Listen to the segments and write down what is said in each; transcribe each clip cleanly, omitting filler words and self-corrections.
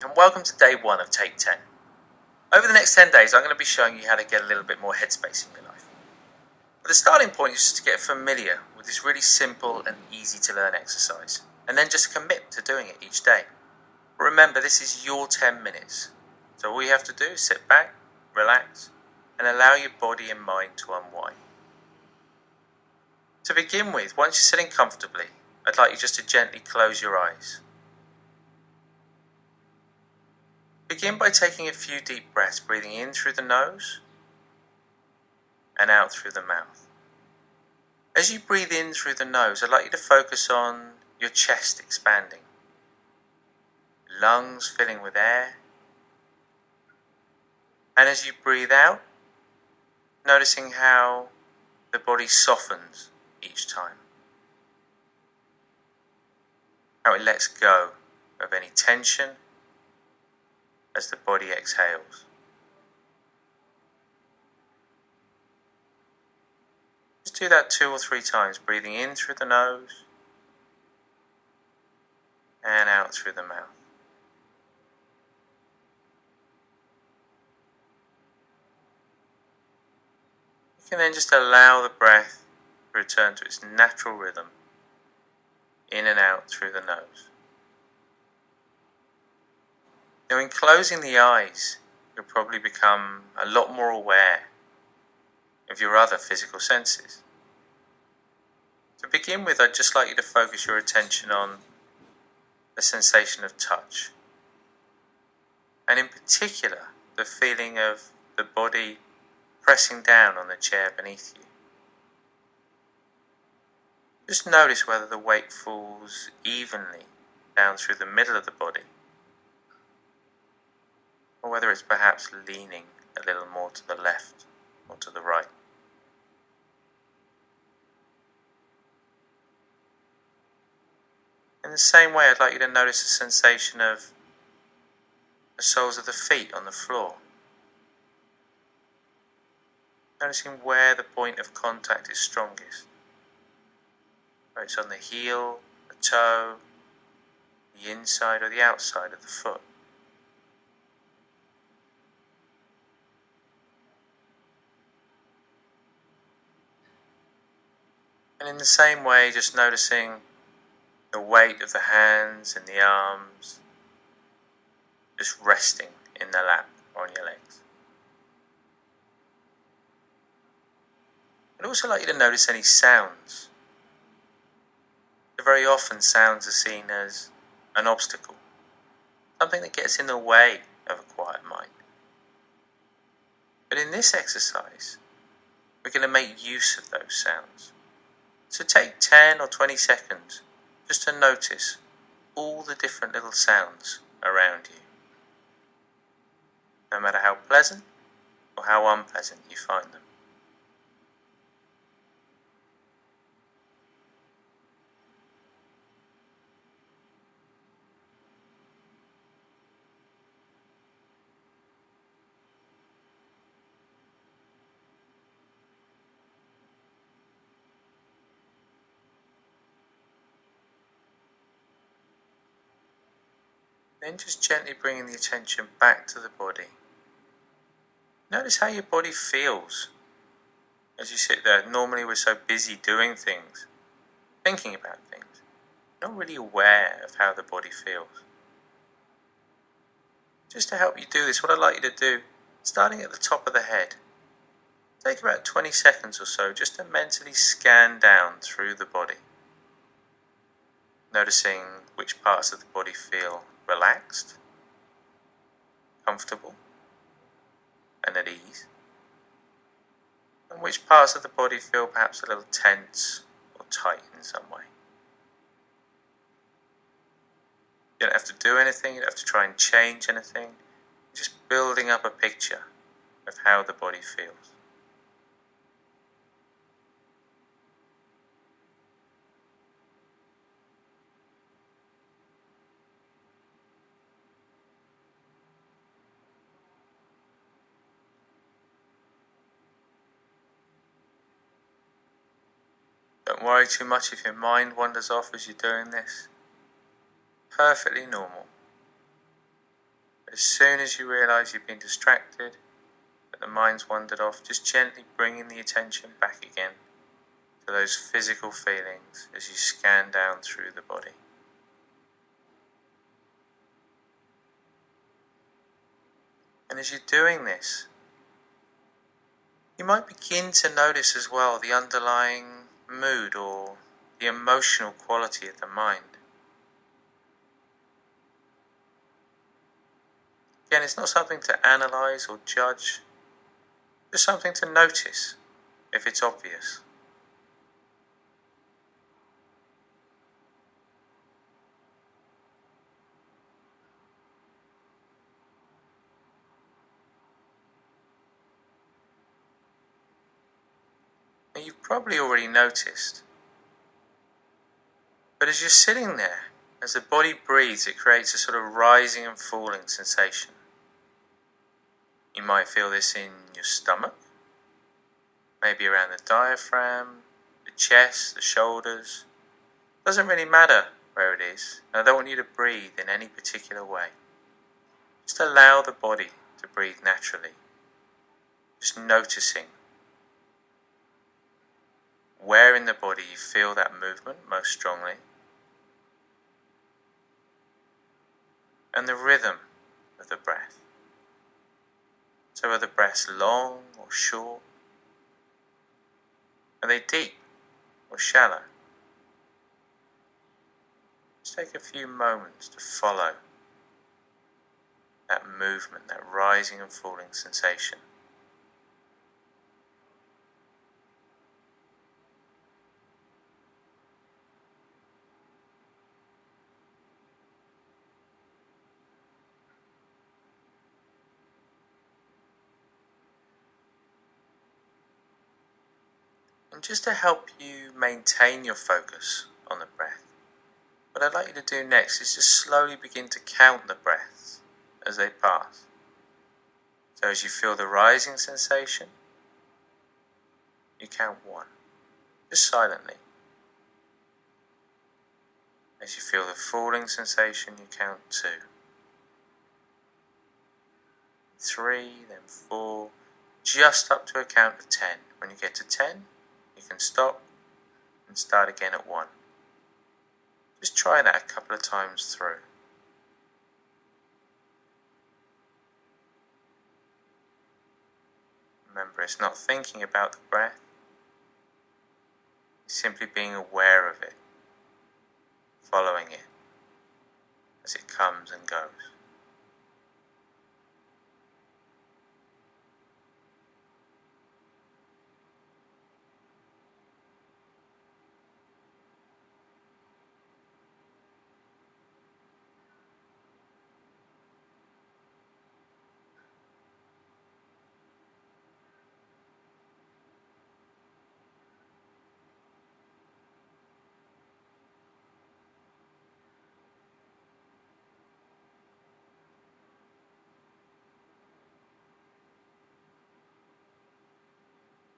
And welcome to day 1 of Take 10. Over the next 10 days I'm going to be showing you how to get a little bit more headspace in your life. But the starting point is just to get familiar with this really simple and easy to learn exercise, and then just commit to doing it each day. But remember, this is your 10 minutes, so all you have to do is sit back, relax, and allow your body and mind to unwind. To begin with, once you're sitting comfortably, I'd like you just to gently close your eyes. Begin by taking a few deep breaths, breathing in through the nose and out through the mouth. As you breathe in through the nose, I'd like you to focus on your chest expanding, lungs filling with air, and as you breathe out, noticing how the body softens each time, how it lets go of any tension as the body exhales. Just do that 2 or 3 times, breathing in through the nose and out through the mouth. You can then just allow the breath to return to its natural rhythm, in and out through the nose. Now, in closing the eyes, you'll probably become a lot more aware of your other physical senses. To begin with, I'd just like you to focus your attention on the sensation of touch, and in particular, the feeling of the body pressing down on the chair beneath you. Just notice whether the weight falls evenly down through the middle of the body, or whether it's perhaps leaning a little more to the left or to the right. In the same way, I'd like you to notice the sensation of the soles of the feet on the floor. Noticing where the point of contact is strongest. Whether it's on the heel, the toe, the inside or the outside of the foot. And in the same way, just noticing the weight of the hands and the arms just resting in the lap or on your legs. I'd also like you to notice any sounds. Very often sounds are seen as an obstacle, something that gets in the way of a quiet mind. But in this exercise, we're going to make use of those sounds. So take 10 or 20 seconds just to notice all the different little sounds around you, no matter how pleasant or how unpleasant you find them. Then just gently bringing the attention back to the body. Notice how your body feels as you sit there. Normally we're so busy doing things, thinking about things, not really aware of how the body feels. Just to help you do this, what I'd like you to do, starting at the top of the head, take about 20 seconds or so just to mentally scan down through the body, noticing which parts of the body feel relaxed, comfortable, and at ease, and which parts of the body feel perhaps a little tense or tight in some way. You don't have to do anything, you don't have to try and change anything, you're just building up a picture of how the body feels. Don't worry too much if your mind wanders off as you're doing this. Perfectly normal. As soon as you realize you've been distracted, that the mind's wandered off, just gently bringing the attention back again to those physical feelings as you scan down through the body. And as you're doing this, you might begin to notice as well the underlying mood or the emotional quality of the mind. Again, it's not something to analyze or judge, just something to notice if it's obvious. Now, you've probably already noticed, but as you're sitting there, as the body breathes, it creates a sort of rising and falling sensation. You might feel this in your stomach, maybe around the diaphragm, the chest, the shoulders. Doesn't really matter where it is. I don't want you to breathe in any particular way. Just allow the body to breathe naturally. Just noticing where in the body you feel that movement most strongly, and the rhythm of the breath. So are the breaths long or short? Are they deep or shallow? Just take a few moments to follow that movement, that rising and falling sensation. And just to help you maintain your focus on the breath, what I'd like you to do next is just slowly begin to count the breaths as they pass. So as you feel the rising sensation, you count 1, just silently. As you feel the falling sensation, you count 2, 3, then 4, just up to a count of 10. When you get to 10, you can stop and start again at 1. Just try that a couple of times through. Remember, it's not thinking about the breath, it's simply being aware of it, following it as it comes and goes.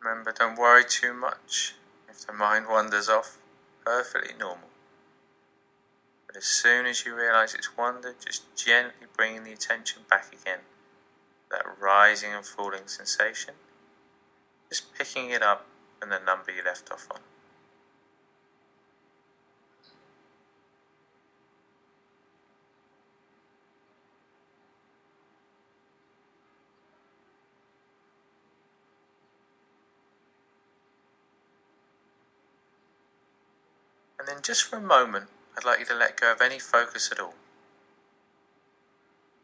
Remember, don't worry too much if the mind wanders off. Perfectly normal. But as soon as you realize it's wandered, just gently bringing the attention back again. That rising and falling sensation. Just picking it up from the number you left off on. And then just for a moment, I'd like you to let go of any focus at all.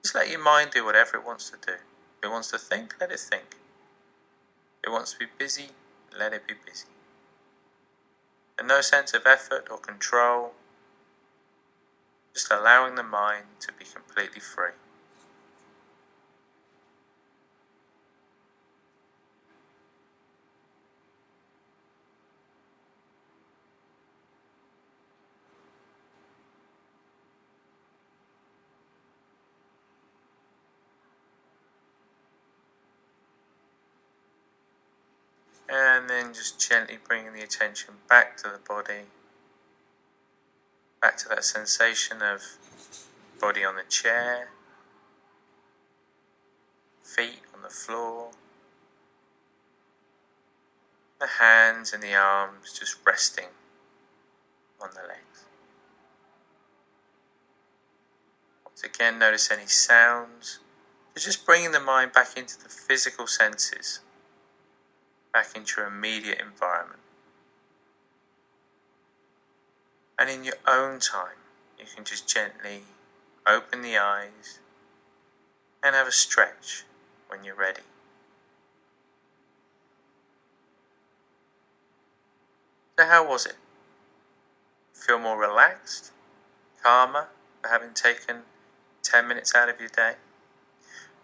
Just let your mind do whatever it wants to do. If it wants to think, let it think. If it wants to be busy, let it be busy. And no sense of effort or control, just allowing the mind to be completely free. And then just gently bringing the attention back to the body, back to that sensation of body on the chair, feet on the floor, the hands and the arms just resting on the legs. Once again, notice any sounds. So just bringing the mind back into the physical senses, back into your immediate environment. And in your own time, you can just gently open the eyes and have a stretch when you're ready. So how was it? Feel more relaxed, calmer for having taken 10 minutes out of your day?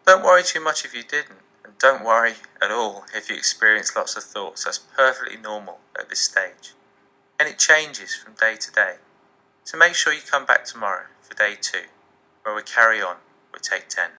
Don't worry too much if you didn't, and don't worry at all if you experience lots of thoughts. That's perfectly normal at this stage, and it changes from day to day. So make sure you come back tomorrow for day 2, where we carry on with take 10.